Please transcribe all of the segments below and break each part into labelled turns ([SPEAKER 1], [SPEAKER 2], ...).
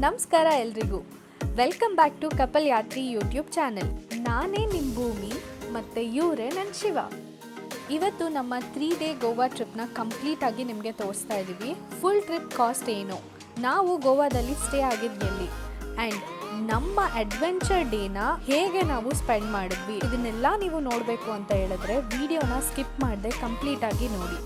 [SPEAKER 1] ನಮಸ್ಕಾರ ಎಲ್ರಿಗೂ, welcome back to couple Yatri YouTube channel. ನಾನೇ ನಿಮ್ಮ ಭೂಮಿ ಮತ್ತು ಇವರೇ ನನ್ನ ಶಿವ. ಇವತ್ತು ನಮ್ಮ 3 ಡೇ ಗೋವಾ ಟ್ರಿಪ್ನ ಕಂಪ್ಲೀಟ್ ಆಗಿ ನಿಮಗೆ ತೋರಿಸ್ತಾ ಇದ್ದೀವಿ. ಫುಲ್ ಟ್ರಿಪ್ ಕಾಸ್ಟ್ ಏನು, ನಾವು ಗೋವಾದಲ್ಲಿ ಸ್ಟೇ ಆಗಿದ್ದು ಎಲ್ಲಿ, ಆ್ಯಂಡ್ ನಮ್ಮ ಅಡ್ವೆಂಚರ್ ಡೇನ ಹೇಗೆ ನಾವು ಸ್ಪೆಂಡ್ ಮಾಡಿದ್ವಿ, ಇದನ್ನೆಲ್ಲ ನೀವು ನೋಡಬೇಕು ಅಂತ ಹೇಳಿದ್ರೆ ವಿಡಿಯೋನ ಸ್ಕಿಪ್ ಮಾಡದೆ ಕಂಪ್ಲೀಟ್ ಆಗಿ ನೋಡಿ.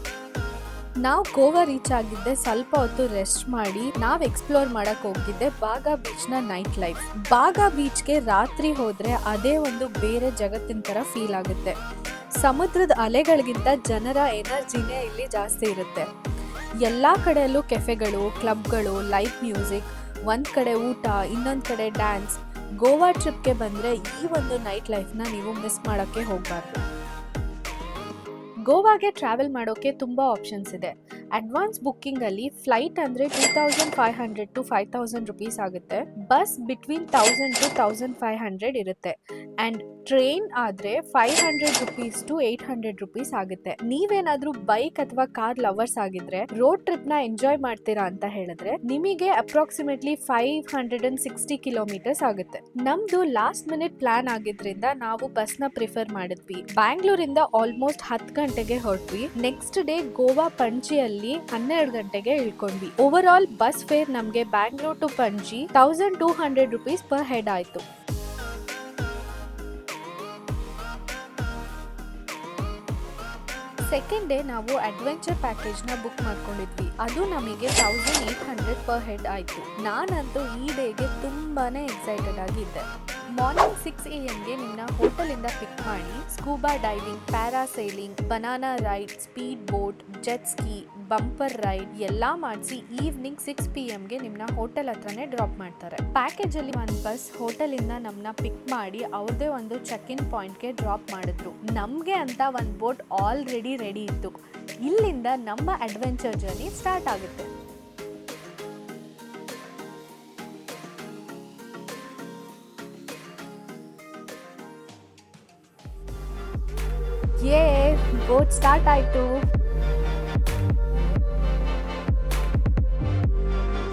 [SPEAKER 1] ನಾವು ಗೋವಾ ರೀಚ್ ಆಗಿದ್ದೆ, ಸ್ವಲ್ಪ ಹೊತ್ತು ರೆಸ್ಟ್ ಮಾಡಿ ನಾವು ಎಕ್ಸ್ಪ್ಲೋರ್ ಮಾಡಕ್ ಹೋಗಿದ್ದೆ ಬಾಗಾ ಬೀಚ್ನ ನೈಟ್ ಲೈಫ್. ಬಾಗಾ ಬೀಚ್ಗೆ ರಾತ್ರಿ ಹೋದ್ರೆ ಅದೇ ಒಂದು ಬೇರೆ ಜಗತ್ತಿನ ಥರ ಫೀಲ್ ಆಗುತ್ತೆ. ಸಮುದ್ರದ ಅಲೆಗಳಿಗಿಂತ ಜನರ ಎನರ್ಜಿನೇ ಇಲ್ಲಿ ಜಾಸ್ತಿ ಇರುತ್ತೆ. ಎಲ್ಲ ಕಡೆಯಲ್ಲೂ ಕೆಫೆಗಳು, ಕ್ಲಬ್ಗಳು, ಲೈವ್ ಮ್ಯೂಸಿಕ್, ಒಂದು ಕಡೆ ಊಟ, ಇನ್ನೊಂದು ಕಡೆ ಡ್ಯಾನ್ಸ್. ಗೋವಾ ಟ್ರಿಪ್ಗೆ ಬಂದರೆ ಈ ಒಂದು ನೈಟ್ ಲೈಫ್ನ ನೀವು ಮಿಸ್ ಮಾಡೋಕ್ಕೆ ಹೋಗಬಾರ್ದು. ಗೋವಾಗೆ ಟ್ರಾವೆಲ್ ಮಾಡೋಕ್ಕೆ ತುಂಬ ಆಪ್ಷನ್ಸ್ ಇದೆ. ಅಡ್ವಾನ್ಸ್ ಬುಕ್ಕಿಂಗಲ್ಲಿ ಫ್ಲೈಟ್ ಅಂದರೆ 2500 to 5000 ರುಪೀಸ್ ಆಗುತ್ತೆ. ಬಸ್ ಬಿಟ್ವೀನ್ 1000 to 1500 ಇರುತ್ತೆ. ಆ್ಯಂಡ್ ಟ್ರೈನ್ ಆದರೆ 500 ರುಪೀಸ್ to 800 ರುಪೀಸ್ ಆಗುತ್ತೆ. ನೀವೇನಾದರೂ ಬೈಕ್ ಅಥವಾ ಕಾರ್ ಲವರ್ಸ್ ಆಗಿದ್ರೆ, ರೋಡ್ ಟ್ರಿಪ್ನ ಎಂಜಾಯ್ ಮಾಡ್ತೀರಾ ಅಂತ ಹೇಳಿದ್ರೆ ನಿಮಗೆ ಅಪ್ರಾಕ್ಸಿಮೇಟ್ಲಿ 560 ಕಿಲೋಮೀಟರ್ಸ್ ಆಗುತ್ತೆ. ನಮ್ದು ಲಾಸ್ಟ್ ಮಿನಿಟ್ ಪ್ಲಾನ್ ಆಗಿದ್ರಿಂದ ನಾವು ಬಸ್ನ ಪ್ರಿಫರ್ ಮಾಡಿದ್ವಿ. ಬ್ಯಾಂಗ್ಳೂರಿಂದ ಆಲ್ಮೋಸ್ಟ್ 10 ಗಂಟೆಗೆ ಹೊರಟ್ವಿ. ನೆಕ್ಸ್ಟ್ ಡೇ ಗೋವಾ ಪಂಜಿಯಲ್ಲಿ 12 ಗಂಟೆಗೆ ಇಳ್ಕೊಂಡ್ವಿ. ಓವರ್ ಆಲ್ ಬಸ್ ಫೇರ್ ನಮಗೆ Bangalore to Panji 1200 rupees per head ಆಯ್ತು. ಸೆಕೆಂಡ್ ಡೇ ನಾವು ಅಡ್ವೆಂಚರ್ ಪ್ಯಾಕೇಜ್ನ ಬುಕ್ ಮಾಡ್ಕೊಂಡಿದ್ವಿ. ಅದು ನಮಗೆ 1800 ಪರ್ ಹೆಡ್ ಆಯಿತು. ನಾನಂತೂ ಈ ಡೇಗೆ ತುಂಬಾ ಎಕ್ಸೈಟೆಡ್ ಆಗಿದ್ದೆ. ಮಾರ್ನಿಂಗ್ 6 AM ನಿಮ್ಮನ್ನ ಹೋಟೆಲಿಂದ ಪಿಕ್ ಮಾಡಿ scuba diving, parasailing, banana ride, speed boat, jet ski, bumper ride ಎಲ್ಲ ಮಾಡಿಸಿ ಈವ್ನಿಂಗ್ 6 PM ನಿಮ್ಮನ್ನ ಹೋಟೆಲ್ ಹತ್ರನೇ ಡ್ರಾಪ್ ಮಾಡ್ತಾರೆ. ಪ್ಯಾಕೇಜಲ್ಲಿ ಒಂದು ಬಸ್ ಹೋಟೆಲಿಂದ ನಮ್ಮನ್ನ ಪಿಕ್ ಮಾಡಿ ಅವ್ರದ್ದೇ ಒಂದು ಚೆಕ್ ಇನ್ ಪಾಯಿಂಟ್ಗೆ ಡ್ರಾಪ್ ಮಾಡಿದ್ರು. ನಮಗೆ ಅಂತ ಒಂದು ಬೋಟ್ ಆಲ್ರೆಡಿ ರೆಡಿ ಇತ್ತು. ಇಲ್ಲಿಂದ ನಮ್ಮ ಅಡ್ವೆಂಚರ್ ಜರ್ನಿ ಸ್ಟಾರ್ಟ್ ಆಗುತ್ತೆ. ಬೋಟ್ ಸ್ಟಾರ್ಟ್ ಆಯ್ತು.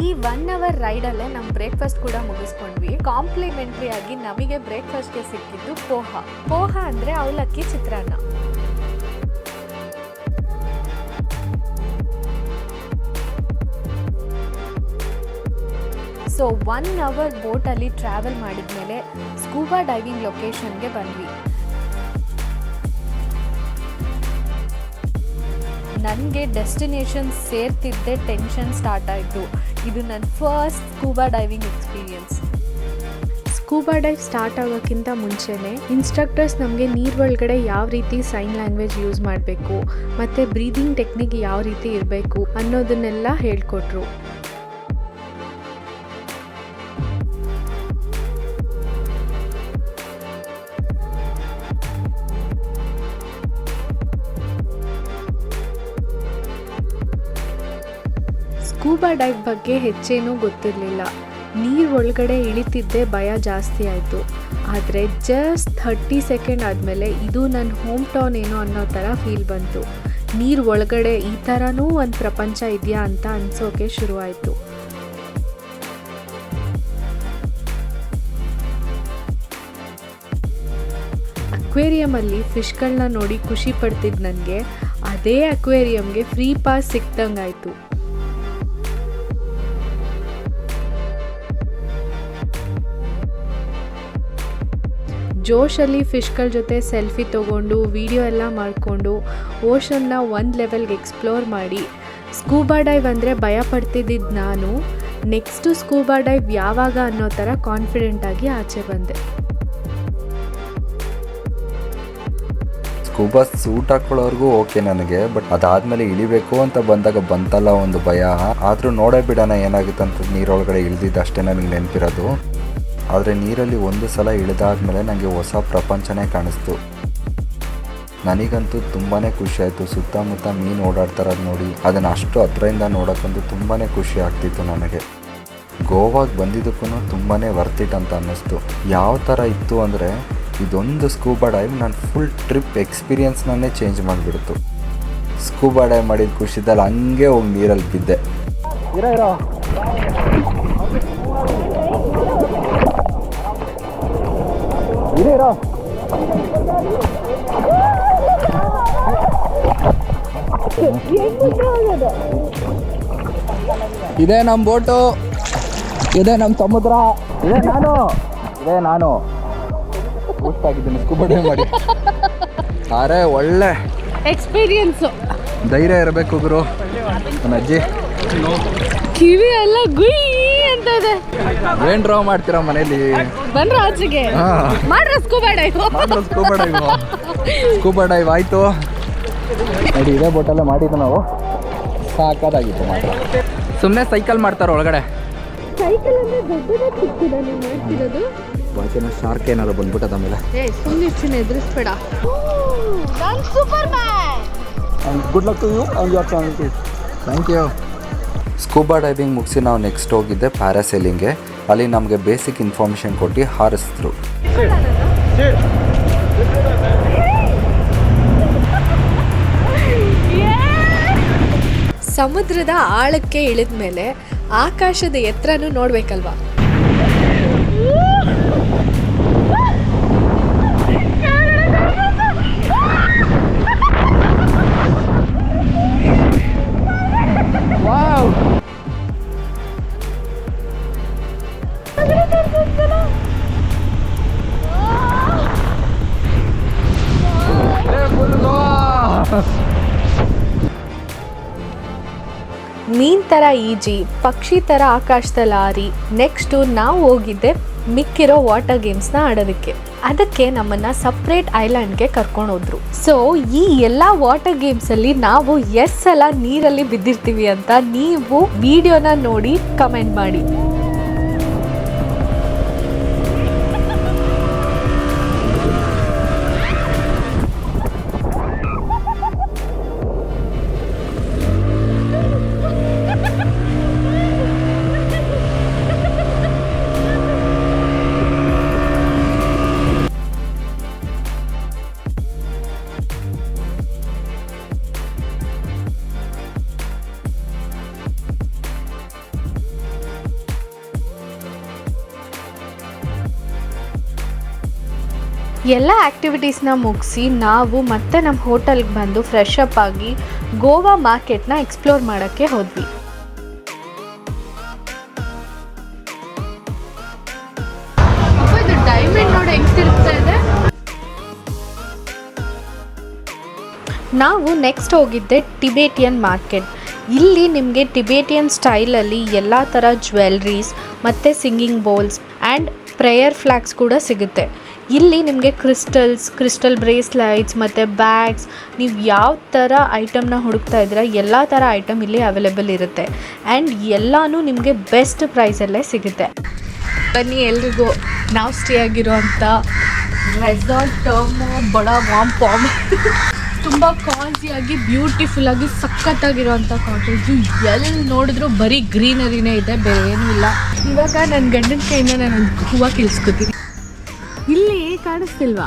[SPEAKER 1] ಈ 1 hour ರೈಡಲ್ಲೇ ನಮ್ಮ ಬ್ರೇಕ್ಫಾಸ್ಟ್ ಕೂಡ ಮುಗಿಸ್ಕೊಂಡ್ವಿ. ಕಾಂಪ್ಲಿಮೆಂಟ್ರಿ ಆಗಿ ನಮಗೆ ಬ್ರೇಕ್ಫಾಸ್ಟ್ಗೆ ಸಿಕ್ಕಿದ್ದು ಪೋಹ ಅಂದ್ರೆ ಅವಲಕ್ಕಿ ಚಿತ್ರಾನ್ನ. ಸೊ 1 hour ಬೋಟಲ್ಲಿ ಟ್ರಾವೆಲ್ ಮಾಡಿದ್ಮೇಲೆ ಸ್ಕೂಬಾ ಡೈವಿಂಗ್ ಲೊಕೇಶನ್ಗೆ ಬಂದ್ವಿ. ನನಗೆ ಡೆಸ್ಟಿನೇಷನ್ ಸೇರ್ತಿದ್ದೆ ಟೆನ್ಷನ್ ಸ್ಟಾರ್ಟ್ ಆಯಿತು. ಇದು ನನ್ನ first scuba diving experience. Scuba dive start ಆಗೋಕ್ಕಿಂತ ಮುಂಚೆನೇ ಇನ್ಸ್ಟ್ರಕ್ಟರ್ಸ್ ನಮಗೆ ನೀರೊಳಗಡೆ ಯಾವ ರೀತಿ ಸೈನ್ ಲ್ಯಾಂಗ್ವೇಜ್ ಯೂಸ್ ಮಾಡಬೇಕು ಮತ್ತು ಬ್ರೀದಿಂಗ್ ಟೆಕ್ನಿಕ್ ಯಾವ ರೀತಿ ಇರಬೇಕು ಅನ್ನೋದನ್ನೆಲ್ಲ ಹೇಳ್ಕೊಟ್ರು. ಸ್ಕೂಬಾ ಡೈವ್ ಬಗ್ಗೆ ಹೆಚ್ಚೇನೂ ಗೊತ್ತಿರಲಿಲ್ಲ. ನೀರು ಒಳಗಡೆ ಇಳಿತಿದ್ದೆ ಭಯ ಜಾಸ್ತಿ ಆಯಿತು. ಆದರೆ ಜಸ್ಟ್ 30 ಸೆಕೆಂಡ್ ಆದಮೇಲೆ ಇದು ನನ್ನ ಹೋಮ್ ಟೌನ್ ಏನೋ ಅನ್ನೋ ಥರ ಫೀಲ್ ಬಂತು. ನೀರು ಒಳಗಡೆ ಈ ಥರನೂ ಒಂದು ಪ್ರಪಂಚ ಇದೆಯಾ ಅಂತ ಅನಿಸೋಕೆ ಶುರುವಾಯಿತು. ಅಕ್ವೇರಿಯಮಲ್ಲಿ ಫಿಶ್ಗಳನ್ನ ನೋಡಿ ಖುಷಿ ಪಡ್ತಿದ್ದು ನನಗೆ ಅದೇ ಅಕ್ವೇರಿಯಮ್ಗೆ ಫ್ರೀ ಪಾಸ್ ಸಿಕ್ದಂಗಾಯಿತು. ಜೋಶಲ್ಲಿ ಫಿಶ್ಗಳ ಜೊತೆ ಸೆಲ್ಫಿ ತೊಗೊಂಡು ವಿಡಿಯೋ ಎಲ್ಲ ಮಾಡಿಕೊಂಡು ಓಷನ್ನ ಒಂದು ಲೆವೆಲ್ಗೆ ಎಕ್ಸ್ಪ್ಲೋರ್ ಮಾಡಿ, ಸ್ಕೂಬಾ ಡೈವ್ ಅಂದರೆ ಭಯ ಪಡ್ತಿದ್ದಿದ್ದು ನಾನು ನೆಕ್ಸ್ಟು ಸ್ಕೂಬಾ ಡೈವ್ ಯಾವಾಗ ಅನ್ನೋ ಥರ ಕಾನ್ಫಿಡೆಂಟಾಗಿ ಆಚೆ ಬಂದೆ.
[SPEAKER 2] ಸ್ಕೂಬಾ ಸೂಟ್ ಹಾಕೊಳ್ಳೋರ್ಗೂ ಓಕೆ ನನಗೆ, ಬಟ್ ಅದಾದಮೇಲೆ ಇಳಿಬೇಕು ಅಂತ ಬಂದಾಗ ಬಂತಲ್ಲ ಒಂದು ಭಯ. ಆದರೂ ನೋಡೇ ಬಿಡೋಣ ಏನಾಗುತ್ತೆ ಅಂತ ನೀರೊಳಗಡೆ ಇಳಿದಿದ್ದು ಅಷ್ಟೇ ನನಗೆ ನೆನಪಿರೋದು. ಆದರೆ ನೀರಲ್ಲಿ ಒಂದು ಸಲ ಇಳಿದಾದ್ಮೇಲೆ ನನಗೆ ಹೊಸ ಪ್ರಪಂಚನೇ ಕಾಣಿಸ್ತು. ನನಗಂತೂ ತುಂಬಾ ಖುಷಿ ಆಯಿತು. ಸುತ್ತಮುತ್ತ ಮೀನು ಓಡಾಡ್ತಾರದು ನೋಡಿ ಅದನ್ನು ಅಷ್ಟು ಹತ್ರದಿಂದ ನೋಡೋಕ್ಕಂತೂ ತುಂಬಾ ಖುಷಿ ಆಗ್ತಿತ್ತು ನನಗೆ. ಗೋವಾಗೆ ಬಂದಿದ್ದಕ್ಕೂ ತುಂಬಾ ವರ್ತ್ ಇಟ್ ಅಂತ ಅನ್ನಿಸ್ತು. ಯಾವ ಥರ ಇತ್ತು ಅಂದರೆ ಇದೊಂದು ಸ್ಕೂಬಾ ಡೈವ್ ನನ್ನ ಫುಲ್ ಟ್ರಿಪ್ ಎಕ್ಸ್ಪೀರಿಯನ್ಸ್ನೇ ಚೇಂಜ್ ಮಾಡಿಬಿಡ್ತು. ಸ್ಕೂಬಾ ಡೈವ್ ಮಾಡಿದ ಖುಷಿದಲ್ಲಿ ಹಂಗೆ ಹೋಗಿ ನೀರಲ್ಲಿ ಬಿದ್ದೆ. ಇದೇ ನಮ್ಮ ಬೋಟು, ಇದೇ ನಮ್ಮ ಸಮುದ್ರ, ಇದೇ ನಾನು ಆಗಿದ್ದೀನಿ ಸ್ಕೂಬಾ ಡೈವ್ ಮಾಡಿ. ಅರೆ ಒಳ್ಳೆ
[SPEAKER 1] ಎಕ್ಸ್ಪೀರಿಯನ್ಸು.
[SPEAKER 2] ಧೈರ್ಯ ಇರಬೇಕು ಗುರು. ನನ್ನ ಅಜ್ಜಿ
[SPEAKER 1] ಕಿವಿ ಎಲ್ಲ ಗುಯ್ ಅಂತ ಇದೆ.
[SPEAKER 2] ಏನ್ ಡ್ರಾ ಮಾಡ್ತೀರಾ ಮನೇಲಿ?
[SPEAKER 1] ಬಂದ್ರ ಆಚೆಗೆ ಮಾಡ್ರ ಸ್ಕೂಬಾ ಡೈವ್.
[SPEAKER 2] ಸ್ಕೂಬಾ ಡೈವ್ ಆಯ್ತು ನೋಡಿ. ಇದೇ ಬೋಟಲ್ಲೇ ಮಾಡಿದ್ದು ನಾವು. ಸಾಕಾಗಿತ್ತು ಮಾತ್ರ. ಸುಮ್ಮನೆ ಸೈಕಲ್ ಮಾಡ್ತಾರೆ ಒಳಗಡೆ.
[SPEAKER 1] ಸೈಕಲ್ ಅಂದ್ರೆ ದೊಡ್ಡದ ಚಿಕ್ಕದ ನೀವು ಮಾಡ್ತಿರೋದು?
[SPEAKER 2] ಬಾಕಿನ ಶಾರ್ಕ್ ಏನಾದ್ರು ಬಂದ್ಬಿಟ್ಟದ ಆಮೇಲೆ.
[SPEAKER 1] ಸುಮ್ಮನೆ ಚಿನ್ನ ಎದುರಿಸ್ಬೇಡ. ನಾನು superman.
[SPEAKER 2] Good luck to you and your family. Thank you. Scuba diving ಮುಗಿಸಿ ನಾವು ನೆಕ್ಸ್ಟ್ ಹೋಗಿದ್ದೆ ಪ್ಯಾರಾಸೈಲಿಂಗ್ಗೆ. ಅಲ್ಲಿ ನಮಗೆ ಬೇಸಿಕ್ ಇನ್ಫಾರ್ಮೇಷನ್ ಕೊಟ್ಟು ಹಾರಿಸಿದ್ರು.
[SPEAKER 1] ಸಮುದ್ರದ ಆಳಕ್ಕೆ ಇಳಿದ ಮೇಲೆ ಆಕಾಶದ ಎತ್ತರನೂ ನೋಡ್ಬೇಕಲ್ವಾ? ಮೀನ್ ಥರ ಈಜಿ, ಪಕ್ಷಿ ಥರ ಆಕಾಶದಲ್ಲಿ ಹಾರಿ, ನೆಕ್ಸ್ಟು ನಾವು ಹೋಗಿದ್ದೆ ಮಿಕ್ಕಿರೋ ವಾಟರ್ ಗೇಮ್ಸ್ನ ಆಡೋದಕ್ಕೆ. ಅದಕ್ಕೆ ನಮ್ಮನ್ನು ಸಪ್ರೇಟ್ ಐಲ್ಯಾಂಡ್ಗೆ ಕರ್ಕೊಂಡು ಹೋದ್ರು. ಸೊ ಈ ಎಲ್ಲ ವಾಟರ್ ಗೇಮ್ಸಲ್ಲಿ ನಾವು ಎಷ್ಟು ಸಲ ನೀರಲ್ಲಿ ಬಿದ್ದಿರ್ತೀವಿ ಅಂತ ನೀವು ವಿಡಿಯೋನ ನೋಡಿ ಕಮೆಂಟ್ ಮಾಡಿ. ಎಲ್ಲ ಆ್ಯಕ್ಟಿವಿಟೀಸ್ನ ಮುಗಿಸಿ ನಾವು ಮತ್ತೆ ನಮ್ಮ ಹೋಟೆಲ್ಗೆ ಬಂದು ಫ್ರೆಶ್ ಅಪ್ ಆಗಿ ಗೋವಾ ಮಾರ್ಕೆಟ್ನ ಎಕ್ಸ್ಪ್ಲೋರ್ ಮಾಡೋಕ್ಕೆ ಹೋದ್ವಿ. ಇದು ಡೈಮಂಡ್ ನೋಡಿ ಹೆಂಗೆ ತಿರುಗ್ತಾ ಇದೆ. ನಾವು ನೆಕ್ಸ್ಟ್ ಹೋಗಿದ್ದೆ ಟಿಬೇಟಿಯನ್ ಮಾರ್ಕೆಟ್. ಇಲ್ಲಿ ನಿಮಗೆ ಟಿಬೇಟಿಯನ್ ಸ್ಟೈಲಲ್ಲಿ ಎಲ್ಲ ಥರ ಜ್ಯುವೆಲ್ರೀಸ್ ಮತ್ತು singing bowls and prayer flags ಕೂಡ ಸಿಗುತ್ತೆ. ಇಲ್ಲಿ ನಿಮಗೆ ಕ್ರಿಸ್ಟಲ್ ಬ್ರೇಸ್ಲೈಟ್ಸ್ ಮತ್ತು ಬ್ಯಾಗ್ಸ್, ನೀವು ಯಾವ ಥರ ಐಟಮ್ನ ಹುಡುಕ್ತಾ ಇದ್ದೀರಾ ಎಲ್ಲ ಥರ ಐಟಮ್ ಇಲ್ಲಿ ಅವೈಲೇಬಲ್ ಇರುತ್ತೆ. ಆ್ಯಂಡ್ ಎಲ್ಲನೂ ನಿಮಗೆ ಬೆಸ್ಟ್ ಪ್ರೈಸಲ್ಲೇ ಸಿಗುತ್ತೆ. ಬನ್ನಿ ಎಲ್ರಿಗೂ ನಾವು ಸ್ಟೇ ಆಗಿರೋಂಥ ರೆಸಾರ್ಟ್ ಬಡ ವಾಂಪಾಮ್. ತುಂಬ ಕಾಸಿಯಾಗಿ ಬ್ಯೂಟಿಫುಲ್ಲಾಗಿ ಸಖತ್ತಾಗಿರೋಂಥ ಕಾಟೇಜು. ಎಲ್ಲಿ ನೋಡಿದ್ರು ಬರೀ ಗ್ರೀನರಿನೇ ಇದೆ, ಬೇರೆ ಏನೂ ಇಲ್ಲ. ಇವಾಗ ನನ್ನ ಗಂಡನ ಕೈಯಿಂದ ನಾನು ಒಂದು ಹೂವು ಕಿಲ್ಸ್ಕೊತೀನಿ. ಇಲ್ಲಿ ಕಾಣಿಸ್ತಿಲ್ವಾ?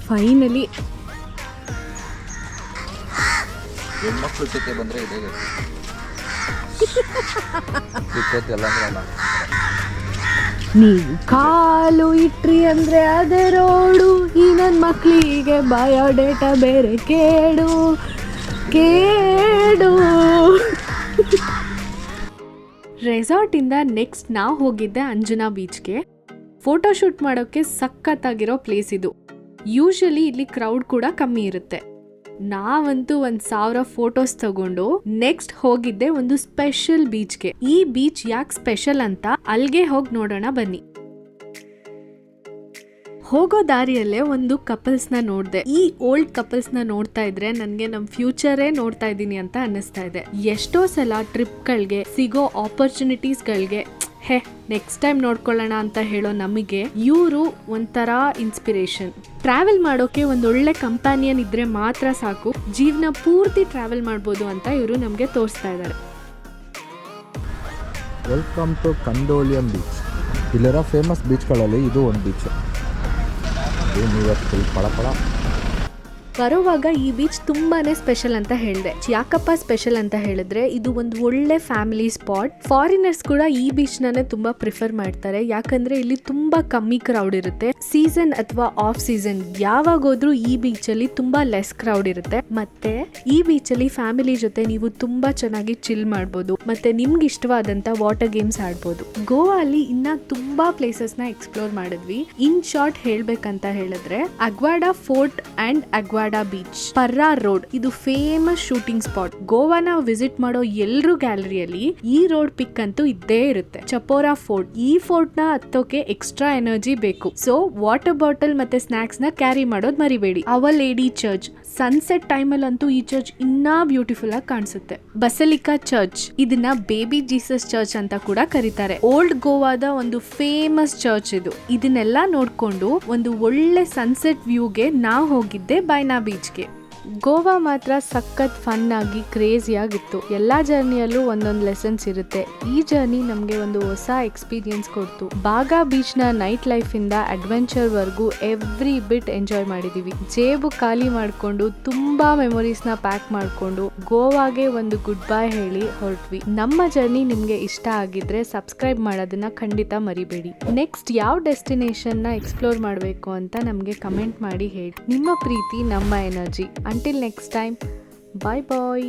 [SPEAKER 1] ಫೈನಲಿ
[SPEAKER 2] ಹೆಣ್ಮಕ್ಳ ಜೊತೆ ಬಂದರೆ ಇದೆ.
[SPEAKER 1] ನೀವು ಕಾಲು ಇಟ್ರಿ ಅಂದರೆ ಅದೇ ರೋಡು. ಈ ನನ್ನ ಮಕ್ಕಳಿಗೆ ಬಯೋಡೇಟಾ ಬೇರೆ ಕೇಡು. ರೆಸಾರ್ಟಿಂದ ನೆಕ್ಸ್ಟ್ ನಾವು ಹೋಗಿದ್ದೆ ಅಂಜನಾ ಬೀಚ್ಗೆ. ಫೋಟೋಶೂಟ್ ಮಾಡೋಕ್ಕೆ ಸಖತ್ತಾಗಿರೋ ಪ್ಲೇಸ್ ಇದು. ಯೂಶಲಿ ಇಲ್ಲಿ ಕ್ರೌಡ್ ಕೂಡ ಕಮ್ಮಿ ಇರುತ್ತೆ. ನಾವಂತೂ 1000 ಫೋಟೋಸ್ ತಗೊಂಡು ನೆಕ್ಸ್ಟ್ ಹೋಗಿದ್ದೆ ಒಂದು ಸ್ಪೆಷಲ್ ಬೀಚ್ಗೆ. ಈ ಬೀಚ್ ಯಾಕೆ ಸ್ಪೆಷಲ್ ಅಂತ ಅಲ್ಲಿಗೆ ಹೋಗಿ ನೋಡೋಣ ಬನ್ನಿ. ಹೋಗೋ ದಾರಿಯಲ್ಲೇ ಒಂದು ಕಪಲ್ಸ್ನ ನೋಡಿದೆ. ಈ ಓಲ್ಡ್ ಕಪಲ್ಸ್ನ ನೋಡ್ತಾ ಇದ್ರೆ ನನಗೆ ನಮ್ಮ ಫ್ಯೂಚರೇ ನೋಡ್ತಾ ಇದ್ದೀನಿ ಅಂತ ಅನ್ನಿಸ್ತಾ ಇದೆ. ಎಷ್ಟೋ ಸಲ ಟ್ರಿಪ್ಗಳಿಗೆ ಸಿಗೋ ಆಪರ್ಚುನಿಟೀಸ್ಗಳಿಗೆ ನೆಕ್ಸ್ಟ್ ಟೈಮ್ ನೋಡ್ಕೊಳ್ಳೋಣ ಅಂತ ಹೇಳೋ ನಮಗೆ ಇವರು ಒಂಥರ ಇನ್ಸ್ಪಿರೇಷನ್. ಟ್ರಾವೆಲ್ ಮಾಡೋಕೆ ಒಂದೊಳ್ಳೆ ಕಂಪ್ಯಾನಿಯನ್ ಇದ್ರೆ ಮಾತ್ರ ಸಾಕು, ಜೀವನ ಪೂರ್ತಿ ಟ್ರಾವೆಲ್ ಮಾಡ್ಬೋದು ಅಂತ ಇವರು ನಮಗೆ ತೋರಿಸ್ತಾ ಇದ್ದಾರೆ.
[SPEAKER 2] Welcome to Candolim beach. ಇಲ್ಲಿರೋ ಫೇಮಸ್ ಬೀಚ್ಗಳಲ್ಲಿ ಇದು ಒಂದು ಬೀಚ್. ನೀವತ್ತು ಫುಲ್ ಪಳಪಳ.
[SPEAKER 1] ಬರೋವಾಗ ಈ ಬೀಚ್ ತುಂಬಾನೇ ಸ್ಪೆಷಲ್ ಅಂತ ಹೇಳಿದೆ. ಯಾಕಪ್ಪ ಸ್ಪೆಷಲ್ ಅಂತ ಹೇಳಿದ್ರೆ ಇದು ಒಂದು ಒಳ್ಳೆ ಫ್ಯಾಮಿಲಿ ಸ್ಪಾಟ್. ಫಾರಿನರ್ಸ್ ಕೂಡ ಈ ಬೀಚ್ ನಾನೇ ತುಂಬಾ ಪ್ರಿಫರ್ ಮಾಡ್ತಾರೆ, ಯಾಕಂದ್ರೆ ಇಲ್ಲಿ ತುಂಬಾ ಕಮ್ಮಿ ಕ್ರೌಡ್ ಇರುತ್ತೆ. ಸೀಸನ್ ಅಥವಾ ಆಫ್ ಸೀಸನ್ ಯಾವಾಗ ಹೋದ್ರೂ ಈ ಬೀಚ್ ಅಲ್ಲಿ ತುಂಬಾ ಲೆಸ್ ಕ್ರೌಡ್ ಇರುತ್ತೆ. ಮತ್ತೆ ಈ ಬೀಚ್ ಅಲ್ಲಿ ಫ್ಯಾಮಿಲಿ ಜೊತೆ ನೀವು ತುಂಬಾ ಚೆನ್ನಾಗಿ ಚಿಲ್ ಮಾಡ್ಬೋದು, ಮತ್ತೆ ನಿಮ್ಗೆ ಇಷ್ಟವಾದಂತ ವಾಟರ್ ಗೇಮ್ಸ್ ಆಡ್ಬೋದು. ಗೋವಾ ಅಲ್ಲಿ ಇನ್ನ ತುಂಬಾ ಪ್ಲೇಸಸ್ ನ ಎಕ್ಸ್ಪ್ಲೋರ್ ಮಾಡಿದ್ವಿ. ಇನ್ ಶಾರ್ಟ್ ಹೇಳ್ಬೇಕಂತ ಹೇಳಿದ್ರೆ ಅಗ್ವಾಡಾ ಫೋರ್ಟ್ ಅಂಡ್ ಅಗ್ವಾಡಾ ಬೀಚ್, ಪರ್ರಾ ರೋಡ್ ಇದು ಫೇಮಸ್ ಶೂಟಿಂಗ್ ಸ್ಪಾಟ್. ಗೋವಾನ ವಿಸಿಟ್ ಮಾಡೋ ಎಲ್ರೂ ಗ್ಯಾಲರಿಯಲ್ಲಿ ಈ ರೋಡ್ ಪಿಕ್ ಅಂತೂ ಇದ್ದೇ ಇರುತ್ತೆ. ಚಪೋರಾ ಫೋರ್ಟ್, ಈ ಫೋರ್ಟ್ ನ ಹತ್ತೋಕೆ ಎಕ್ಸ್ಟ್ರಾ ಎನರ್ಜಿ ಬೇಕು, ಸೊ ವಾಟರ್ ಬಾಟಲ್ ಮತ್ತೆ ಸ್ನಾಕ್ಸ್ ನ ಕ್ಯಾರಿ ಮಾಡೋದ್ ಮರಿಬೇಡಿ. Our lady church, sunset time ಅಲ್ಲಂತೂ ಈ ಚರ್ಚ್ ಇನ್ನೂ ಬ್ಯೂಟಿಫುಲ್ ಆಗಿ ಕಾಣಿಸುತ್ತೆ. ಬಸಲಿಕಾ ಚರ್ಚ್, ಇದನ್ನ ಬೇಬಿ ಜೀಸಸ್ ಚರ್ಚ್ ಅಂತ ಕೂಡ ಕರೀತಾರೆ. ಓಲ್ಡ್ ಗೋವಾದ ಒಂದು ಫೇಮಸ್ ಚರ್ಚ್ ಇದು. ಇದನ್ನೆಲ್ಲ ನೋಡ್ಕೊಂಡು ಒಂದು ಒಳ್ಳೆ ಸನ್ಸೆಟ್ ವ್ಯೂಗೆ ನಾವು ಹೋಗಿದ್ದೆ ಬೈನಾ ಬೀಚ್ಗೆ. ಗೋವಾ ಮಾತ್ರ ಸಖತ್ ಫನ್ ಆಗಿ ಕ್ರೇಜಿ ಆಗಿತ್ತು. ಎಲ್ಲಾ ಜರ್ನಿಯಲ್ಲೂ ಒಂದೊಂದು ಲೆಸನ್ಸ್ ಇರುತ್ತೆ. ಈ ಜರ್ನಿ ನಮಗೆ ಒಂದು ಹೊಸ ಎಕ್ಸ್ಪೀರಿಯನ್ಸ್ ಕೊಡ್ತು. ಬಾಗಾ ಬೀಚ್ ನ ನೈಟ್ ಲೈಫ್ ಇಂದ ಅಡ್ವೆಂಚರ್ ವರ್ಗೂ ಎವ್ರಿ ಬಿಟ್ ಎಂಜಾಯ್ ಮಾಡಿದೀವಿ. ಜೇಬು ಖಾಲಿ ಮಾಡ್ಕೊಂಡು ತುಂಬಾ ಮೆಮೊರೀಸ್ ನ ಪ್ಯಾಕ್ ಮಾಡ್ಕೊಂಡು ಗೋವಾಗೆ ಒಂದು ಗುಡ್ ಬೈ ಹೇಳಿ ಹೊರಟ್ವಿ. ನಮ್ಮ ಜರ್ನಿ ನಿಮ್ಗೆ ಇಷ್ಟ ಆಗಿದ್ರೆ ಸಬ್ಸ್ಕ್ರೈಬ್ ಮಾಡೋದನ್ನ ಖಂಡಿತ ಮರಿಬೇಡಿ. ನೆಕ್ಸ್ಟ್ ಯಾವ ಡೆಸ್ಟಿನೇಷನ್ ನ ಎಕ್ಸ್ಪ್ಲೋರ್ ಮಾಡಬೇಕು ಅಂತ ನಮ್ಗೆ ಕಮೆಂಟ್ ಮಾಡಿ ಹೇಳಿ. ನಿಮ್ಮ ಪ್ರೀತಿ ನಮ್ಮ energy. Until next time, bye bye.